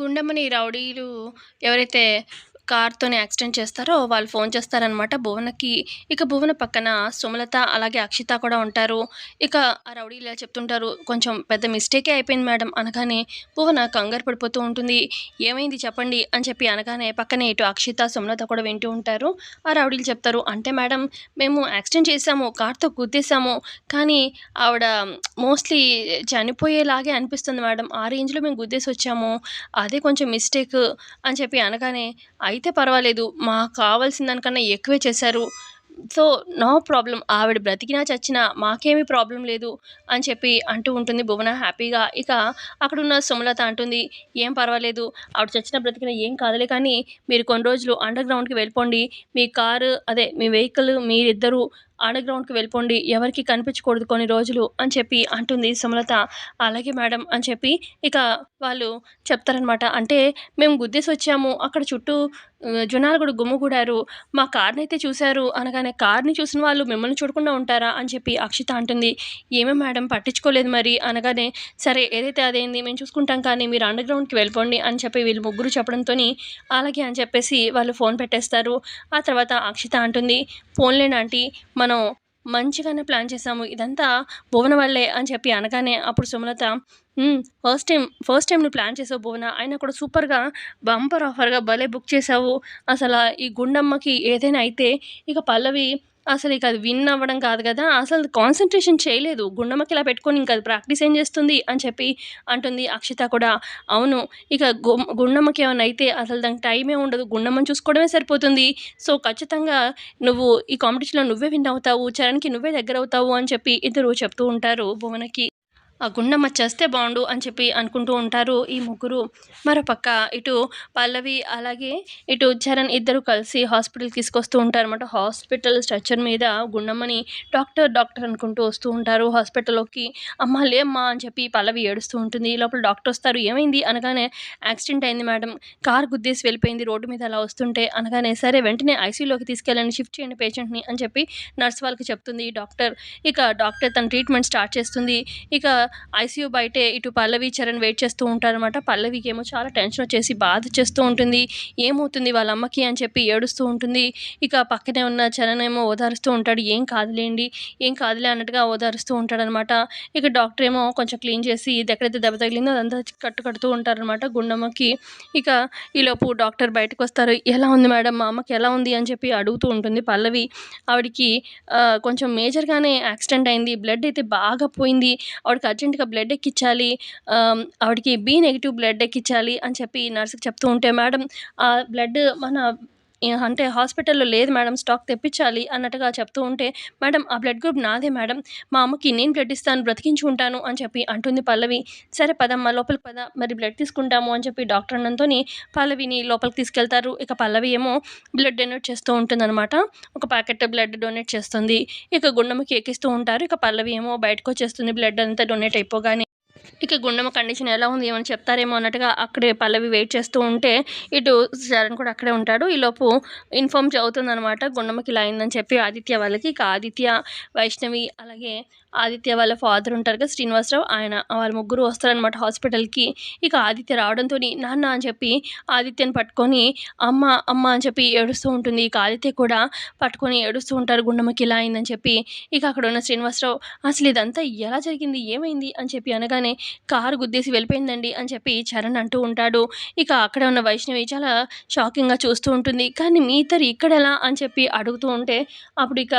గుండమ్మని రౌడీలు ఎవరైతే కార్‌తోని యాక్సిడెంట్ చేస్తారో వాళ్ళు ఫోన్ చేస్తారనమాట భువనకి. ఇక భువన పక్కన సుమలత, అలాగే అక్షిత కూడా ఉంటారు. ఇక ఆ రౌడీలు ఇలా చెప్తుంటారు, "కొంచెం పెద్ద మిస్టేకే అయిపోయింది మేడం" అనగానే భువన కంగారు పడిపోతూ ఉంటుంది. "ఏమైంది చెప్పండి" అని చెప్పి అనగానే పక్కనే ఇటు అక్షిత, సుమలత కూడా వింటూ ఉంటారు. ఆ రౌడీలు చెప్తారు, "అంటే మేడం మేము యాక్సిడెంట్ చేశాము, కార్‌తో గుద్దేశాము. కానీ ఆవిడ మోస్ట్‌లీ చనిపోయేలాగే అనిపిస్తుంది మేడం. ఆ రేంజ్‌లో మేము గుద్దేసొచ్చాము. అదే కొంచెం మిస్టేక్" అని చెప్పి అనగానే, "అయితే పర్వాలేదు. మాకు కావాల్సిన దానికన్నా ఎక్కువే చేశారు. So, no problem. ఆవిడ బ్రతికినా, చచ్చినా మాకేమి ప్రాబ్లమ్ లేదు" అని చెప్పి అంటూ ఉంటుంది భువన హ్యాపీగా. ఇక అక్కడున్న సుమలత అంటుంది, "ఏం పర్వాలేదు. ఆవిడ చచ్చినా, బ్రతికినా ఏం కాదులే కానీ మీరు కొన్ని రోజులు అండర్ గ్రౌండ్‌కి వెళ్ళిపోండి. మీ కారు అదే మీ వెహికల్ మీరిద్దరూ అండర్ గ్రౌండ్‌కి వెళ్ళిపోండి. ఎవరికీ కనిపించకూడదు కొన్ని రోజులు" అని చెప్పి అంటుంది సుమలత. "అలాగే మేడం" అని చెప్పి ఇక వాళ్ళు చెప్తారనమాట. "అంటే మేము గుద్దేసొచ్చాము. అక్కడ చుట్టూ జనాలు కూడా గుమిగూడారు. మా కార్‌నైతే చూసారు" అనగానే, "కార్‌ని చూసిన వాళ్ళు మిమ్మల్ని చూడకుండా ఉంటారా?" అని చెప్పి అక్షిత అంటుంది. "ఏమో మేడం పట్టించుకోలేదు మరి" అనగానే, "సరే ఏదైతే అదైంది. మేము చూసుకుంటాం కానీ మీరు అండర్ గ్రౌండ్‌కి వెళ్ళిపోండి" అని చెప్పి వీళ్ళు ముగ్గురు చెప్పడంతోని అలాగే అని చెప్పేసి వాళ్ళు ఫోన్ పెట్టేస్తారు. ఆ తర్వాత అక్షిత అంటుంది, "పోన్లేండి ఆంటీ మనం మంచిగానే ప్లాన్ చేశాము. ఇదంతా భువన వల్లే" అని చెప్పి అనగానే అప్పుడు సుమలత, ఫస్ట్ టైమ్ నువ్వు ప్లాన్ చేసావు భువన. అయినా కూడా సూపర్‌గా బంపర్ ఆఫర్‌గా భలే బుక్ చేశావు. ఈ గుండమ్మకి ఏదైనా అయితే ఇక పల్లవి అసలిక అది విన్ అవ్వడం కాదు గదా! అసలు కాన్సంట్రేషన్ చేయలేదు. గుండమ్మకి ఇలా పెట్టుకొని ఇంక అది ప్రాక్టీస్ ఏం చేస్తుంది అని చెప్పి అంటుంది అక్షిత కూడా. "అవును. ఇక గుండమ్మకి ఏమన్నా అయితే అసలు దానికి టైమే ఉండదు. గుండమ్మని చూసుకోవడమే సరిపోతుంది. సో, ఖచ్చితంగా నువ్వు ఈ కాంపిటీషన్‌లో నువ్వే విన్ అవుతావు. చరణ్‌కి నువ్వే దగ్గరవుతావు" అని చెప్పి ఇద్దరు చెప్తూ ఉంటారు భువనకి. ఆ గుండమ్మ చస్తే బావుండు అని చెప్పి అనుకుంటూ ఉంటారు ఈ ముగ్గురు. మరోపక్క ఇటు పల్లవి, అలాగే ఇటు చరణ్ ఇద్దరు కలిసి హాస్పిటల్‌కి తీసుకొస్తూ ఉంటారనమాట. హాస్పిటల్ స్ట్రెచర్ మీద గుండమ్మని డాక్టర్, డాక్టర్ అనుకుంటూ వస్తూ ఉంటారు హాస్పిటల్‌లోకి. "అమ్మ లేమ్మా" అని చెప్పి పల్లవి ఏడుస్తూ ఉంటుంది. ఈ లోపల డాక్టరొస్తారు. "ఏమైంది?" అనగానే, "యాక్సిడెంట్ అయింది మేడం. కారు గుద్దేసి వెళ్ళిపోయింది రోడ్డు మీద అలా వస్తుంటే" అనగానే, "సరే వెంటనే ఐసీయూలోకి తీసుకెళ్ళండి. షిఫ్ట్ చేయండి పేషెంట్‌ని" అని చెప్పి నర్స్ వాళ్ళకి చెప్తుంది ఈ డాక్టర్. ఇక డాక్టర్ తన ట్రీట్మెంట్ స్టార్ట్ చేస్తుంది. ఇక ఐసీయూ బయటే ఇటు పల్లవి, చరణ్ వెయిట్ చేస్తూ ఉంటారనమాట. పల్లవికేమో చాలా టెన్షనొచ్చేసి బాధ చేస్తూ ఉంటుంది. ఏమవుతుంది వాళ్ళ అమ్మకి అని చెప్పి ఏడుస్తూ ఉంటుంది. ఇక పక్కనే ఉన్న చరణ్ ఏమో ఓదారుస్తూ ఉంటాడు. "ఏం కాదులేండి, ఏం కాదులే" అన్నట్టుగా ఓదారుస్తూ ఉంటాడనమాట. ఇక డాక్టర్ ఏమో కొంచెం క్లీన్ చేసి ఎక్కడైతే దెబ్బ తగిలిందో అదంతా కడుతూ ఉంటారనమాట గుండమ్మకి. ఇక ఈలోపు డాక్టర్ బయటకొస్తారు. "ఎలా ఉంది మేడం? మా అమ్మకి ఎలా ఉంది?" అని చెప్పి అడుగుతూ ఉంటుంది పల్లవి. ఆవిడకి కొంచెం మేజర్‌గానే యాక్సిడెంట్ అయింది. బ్లడ్ అయితే బాగా పోయింది. ఆవిడకి అర్జెంట్‌గా బ్లడ్ ఎక్కించాలి. ఆవిడకి బి నెగెటివ్ బ్లడ్ ఎక్కించాలి అని చెప్పి నర్స్‌కి చెప్తూ ఉంటే, "మేడం ఆ బ్లడ్ మన అంటే హాస్పిటల్‌లో లేదు మేడం. స్టాక్ తెప్పించాలి" అన్నట్టుగా చెప్తూ ఉంటే, "మేడం ఆ బ్లడ్ గ్రూప్ నాదే మేడం. మా అమ్మకి నేను బ్లడ్ ఇస్తాను, బ్రతికించుకుంటాను" అని చెప్పి అంటుంది పల్లవి. "సరే పదమ్మా లోపలికి పద. మరి బ్లడ్ తీసుకుంటాము" అని చెప్పి డాక్టర్ అనంతోని పల్లవిని లోపలికి తీసుకెళ్తారు. ఇక పల్లవి ఏమో బ్లడ్ డొనేట్ చేస్తూ ఉంటుందనమాట. ఒక ప్యాకెట్ బ్లడ్ డొనేట్ చేస్తుంది. ఇక గుండమ్మకి ఎక్కిస్తూ ఉంటారు. ఇక పల్లవి ఏమో బయటకొచ్చేస్తుంది బ్లడ్ అంతా డొనేట్ అయిపోగానే. ఇక గుండమ్మ కండిషన్ ఎలా ఉంది? ఏమైనా చెప్తారేమో అన్నట్టుగా అక్కడే పల్లవి వెయిట్ చేస్తూ ఉంటే, ఇటు చరణ్ కూడా అక్కడే ఉంటాడు. ఈలోపు ఇన్ఫార్మ్ అవుతుందనమాట. గుండమ్మకి ఇలా అయిందని చెప్పి ఆదిత్య వాళ్ళకి. ఇక ఆదిత్య, వైష్ణవి, అలాగే ఆదిత్య వాళ్ళ ఫాదర్ ఉంటారు కదా శ్రీనివాసరావు, ఆయన వాళ్ళు ముగ్గురు వస్తారనమాట హాస్పిటల్‌కి. ఇక ఆదిత్య రావడంతోని నాన్న అని చెప్పి ఆదిత్యని పట్టుకొని అమ్మ, అమ్మ అని చెప్పి ఏడుస్తూ ఉంటుంది. ఇక ఆదిత్య కూడా పట్టుకొని ఏడుస్తూ ఉంటారు గుండమ్మకి ఇలా అయిందని చెప్పి. ఇక అక్కడున్న శ్రీనివాసరావు, "అసలు ఇదంతా ఎలా జరిగింది? ఏమైంది?" అని చెప్పి అనగానే, "కారు గుద్దేసి వెళ్ళిపోయిందండి" అని చెప్పి చరణ్ అంటూ ఉంటాడు. ఇక అక్కడే ఉన్న వైష్ణవి చాలా షాకింగ్‌గా చూస్తూ ఉంటుంది. "కానీ మీ ఇద్దరు ఇక్కడెలా?" అని చెప్పి అడుగుతూ ఉంటే, అప్పుడిక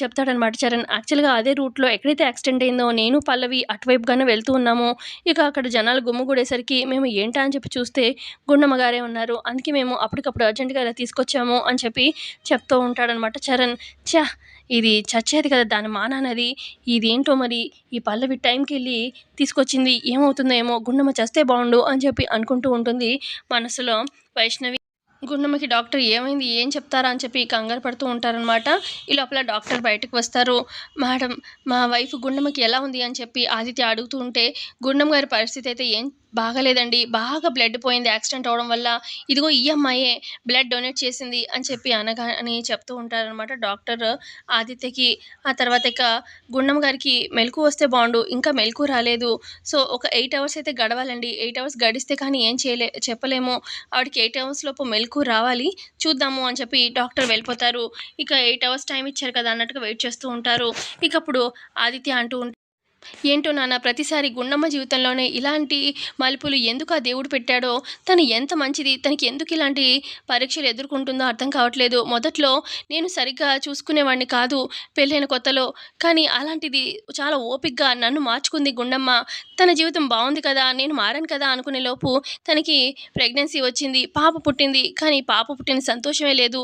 చెప్తాడనమాట చరణ్. "యాక్చువల్‌గా అదే రూట్‌లో ఎక్కడైతే యాక్సిడెంట్ అయిందో నేను, పల్లవి అటువైపుగానే వెళ్తూ ఉన్నాము. ఇక అక్కడ జనాలు గుమిగూడేసరికి మేము ఏంటా అని చెప్పి చూస్తే గుండమ్మ గారే ఉన్నారు. అందుకే మేము అప్పటికప్పుడు అర్జెంట్‌గా ఇలా తీసుకొచ్చాము" అని చెప్పి చెప్తూ ఉంటాడనమాట చరణ్. ఛ! ఇది చచ్చేది కదా దాని మానానది. ఇదేంటో మరి ఈ పల్లవి టైంకెళ్ళి తీసుకొచ్చింది. ఏమవుతుందో ఏమో! గుండమ్మ చస్తే బావుండు అని చెప్పి అనుకుంటూ ఉంటుంది మనసులో వైష్ణవి. గుండమ్మకి డాక్టర్ ఏమైంది? ఏం చెప్తారా? అని చెప్పి కంగారు పడుతూ ఉంటారనమాట. ఈ లోపల డాక్టర్ బయటకు వస్తారు. "మేడం మా వైఫ్ గుండమ్మకి ఎలా ఉంది?" అని చెప్పి ఆదిత్య అడుగుతూ ఉంటే, గుండమ్మ గారి పరిస్థితి అయితే ఏం బాగాలేదండి. బాగా బ్లడ్ పోయింది యాక్సిడెంట్ అవ్వడం వల్ల. ఇదిగో ఈ అమ్మాయే బ్లడ్ డొనేట్ చేసింది అని చెప్పి అని చెప్తూ ఉంటారనమాట డాక్టర్ ఆదిత్యకి. ఆ తర్వాత ఇక గుండమ్మ గారికి మెలుకువ వస్తే బావుండు. ఇంకా మెలుకువ రాలేదు. సో, ఒక 8 అవర్స్ అయితే గడవాలండి. 8 అవర్స్ గడిస్తే కానీ ఏం చెప్పలేము. ఆవిడకి 8 అవర్స్ లోపు మెలుకువ రావాలి. చూద్దాము అని చెప్పి డాక్టర్ వెళ్ళిపోతారు. ఇక 8 అవర్స్ టైమ్ ఇచ్చారు కదా అన్నట్టుగా వెయిట్ చేస్తూ ఉంటారు. ఇకప్పుడు ఆదిత్య అంటూ ఏంటో నాన్న ప్రతిసారి గుండమ్మ జీవితంలోనే ఇలాంటి మలుపులు ఎందుకు ఆ దేవుడు పెట్టాడో, తను ఎంత మంచిది, తనకి ఎందుకు ఇలాంటి పరీక్షలు ఎదుర్కొంటుందో అర్థం కావట్లేదు. మొదట్లో నేను సరిగ్గా చూసుకునేవాడిని కాదు పెళ్ళైన కొత్తలో. కానీ అలాంటిది చాలా ఓపికగా నన్ను మార్చుకుంది గుండమ్మ. తన జీవితం బావుంది కదా, నేను మారాను కదా అనుకునే లోపు తనకి ప్రెగ్నెన్సీ వచ్చింది. పాప పుట్టింది. కానీ పాప పుట్టిన సంతోషమే లేదు.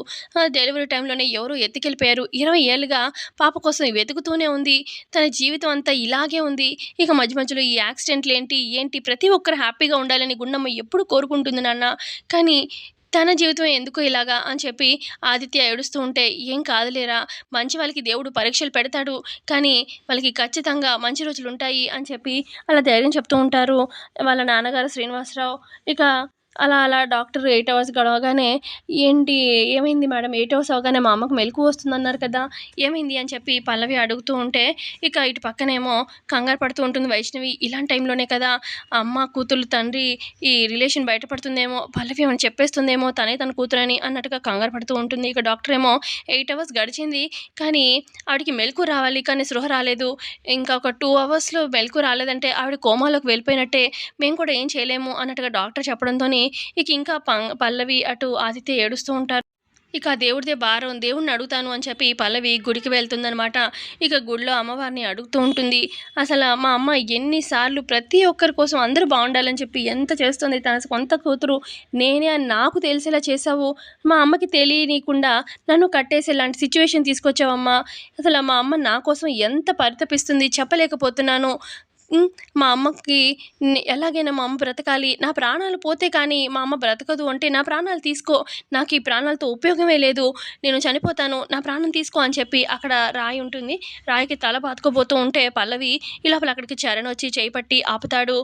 డెలివరీ టైంలోనే ఎవరో ఎత్తుకెళ్ళిపోయారు. 20 ఏళ్లుగా పాప కోసం వెతుకుతూనే ఉంది. తన జీవితం అంతా ఇలాగే ఉంది. ఇక మధ్య మధ్యలో ఈ యాక్సిడెంట్‌లేంటి, ఏంటి ప్రతి ఒక్కరు హ్యాపీగా ఉండాలని గుండమ్మ ఎప్పుడు కోరుకుంటుంది నాన్న. కానీ తన జీవితమే ఎందుకు ఇలాగా అని చెప్పి ఆదిత్య ఏడుస్తూ ఉంటే, "ఏం కాదులేరా! మంచి వాళ్ళకి దేవుడు పరీక్షలు పెడతాడు. కానీ వాళ్ళకి ఖచ్చితంగా మంచి రోజులుంటాయి" అని చెప్పి అలా ధైర్యం చెప్తూ ఉంటారు వాళ్ళ నాన్నగారు శ్రీనివాసరావు. ఇక అలా డాక్టర్ 8 అవర్స్ గడవగానే, "ఏంటి ఏమైంది మేడం 8 అవర్స్ అవ్వగానే మా అమ్మకు మెలుకువ వస్తుందన్నారు కదా! ఏమైంది?" అని చెప్పి పల్లవి అడుగుతూ ఉంటే, ఇక ఇటు పక్కనేమో కంగారు పడుతూ ఉంటుంది వైష్ణవి. ఇలాంటి టైంలోనే కదా అమ్మ, కూతురు, తండ్రి ఈ రిలేషన్ బయటపడుతుందేమో, పల్లవి ఏమైనా చెప్పేస్తుందేమో తనే తన కూతురని అన్నట్టుగా కంగారు పడుతూ ఉంటుంది. ఇక డాక్టర్ ఏమో 8 అవర్స్ గడిచింది. కానీ ఆవిడకి మెలుకువ రావాలి. కానీ స్పృహ రాలేదు. ఇంకా ఒక 2 అవర్స్‌లో మెలుకువ రాలేదంటే ఆవిడ కోమాలోకి వెళ్ళిపోయినట్టే. మేము కూడా ఏం చేయలేము అన్నట్టుగా డాక్టర్ చెప్పడంతోని ఇక ఇంకా పల్లవి అటు ఆదిత్య ఏడుస్తూ ఉంటారు. ఇక దేవుడిదే భారం దేవుడిని అడుగుతాను అని చెప్పి పల్లవి గుడికి వెళ్తుందనమాట. ఇక గుడిలో అమ్మవారిని అడుగుతూ ఉంటుంది. అసలు మా అమ్మ ఎన్ని సార్లు ప్రతి ఒక్కరి కోసం అందరూ బావుండాలని చెప్పి ఎంత చేస్తుంది. తన సొంత కూతురు నేనే అని నాకు తెలిసేలా చేశావు. మా అమ్మకి తెలియనీయకుండా నన్ను కట్టేసేలాంటి సిట్యుయేషన్ తీసుకొచ్చావమ్మా. అసలు మా అమ్మ నా కోసం ఎంత పరితపిస్తుంది చెప్పలేకపోతున్నాను. మా అమ్మకి ఎలాగైనా మా అమ్మ బ్రతకాలి. నా ప్రాణాలు పోతే కానీ మా అమ్మ బ్రతకదు అంటే, నా ప్రాణాలు తీసుకో. నాకు ఈ ప్రాణాలతో ఉపయోగమే లేదు. నేను చనిపోతాను. నా ప్రాణం తీసుకో అని చెప్పి అక్కడ రాయి ఉంటుంది. రాయికి తల బాదుకోబోతూ ఉంటే పల్లవి ఈ లోపల అక్కడికి చరణ్ వచ్చి చేయి పట్టి ఆపుతాడు.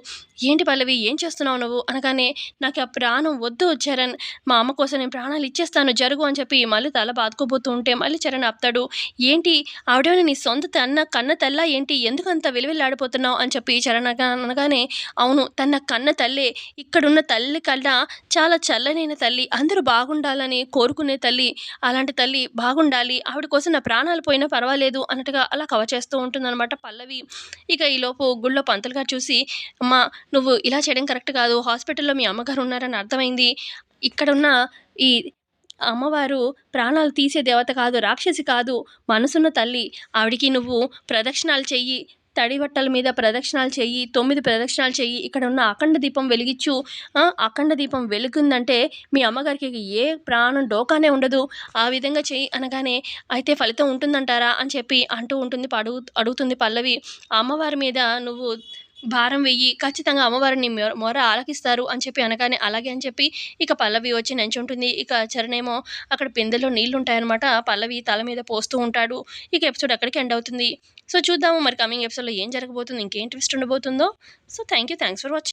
"ఏంటి పల్లవి ఏం చేస్తున్నావు నువ్వు?" అనగానే, "నాకు ఆ ప్రాణం వద్దు చరణ్. మా అమ్మ కోసం నేను ప్రాణాలు ఇచ్చేస్తాను జరుగు" అని చెప్పి మళ్ళీ తల బాదుకోబోతూ ఉంటే మళ్ళీ చరణ్ ఆపుతాడు. "ఏంటి ఆవిడేమైనా నీ సొంత కన్న తల్లా ఏంటి? ఎందుకంత విలవిల్లాడిపోతున్నావు?" అని చెప్పి చరణ్ అనగానే, "అవును తన కన్న తల్లే. ఇక్కడున్న తల్లి కన్నా చాలా చల్లనైన తల్లి. అందరూ బాగుండాలని కోరుకునే తల్లి. అలాంటి తల్లి బాగుండాలి. ఆవిడ కోసం నా ప్రాణాలు పోయినా పర్వాలేదు" అన్నట్టుగా అలా కవర్ చేస్తూ ఉంటుందనమాట పల్లవి. ఇక ఈలోపు గుళ్ళో పంతులు గారు చూసి, "అమ్మా నువ్వు ఇలా చేయడం కరెక్ట్ కాదు. హాస్పిటల్‌లో మీ అమ్మగారు ఉన్నారని అర్థమైంది. ఇక్కడున్న ఈ అమ్మవారు ప్రాణాలు తీసే దేవత కాదు, రాక్షసి కాదు. మనసున్న తల్లి. ఆవిడకి నువ్వు ప్రదక్షిణాలు చెయ్యి. తడి బట్టల మీద ప్రదక్షిణాలు చెయ్యి. 9 ప్రదక్షిణాలు చెయ్యి. ఇక్కడ ఉన్న అఖండ దీపం వెలిగిచ్చు. అఖండ దీపం వెలుగుందంటే మీ అమ్మగారికి ఏ ప్రాణం డోకానే ఉండదు. ఆ విధంగా చెయ్యి" అనగానే, "అయితే ఫలితం ఉంటుందంటారా?" అని చెప్పి అంటూ ఉంటుంది అడుగుతుంది పల్లవి. "ఆ అమ్మవారి మీద నువ్వు భారం వెయ్యి. ఖచ్చితంగా అమ్మవారు నీ మొర ఆలకిస్తారు" అని చెప్పి అనగానే, "అలాగే" అని చెప్పి ఇక పల్లవి వచ్చి నించుంటుంది. ఇక చరణేమో అక్కడ బిందెలో నీళ్లుంటాయనమాట. పల్లవి తల మీద పోస్తూ ఉంటాడు. ఇక ఎపిసోడ్ అక్కడికి ఎండ్ అవుతుంది. సో చూద్దాము మరి కమింగ్ ఎపిసోడ్‌లో ఏం జరగబోతుంది? ఇంకేం ట్విస్ట్ ఉండబోతుందో? So thanks for watching.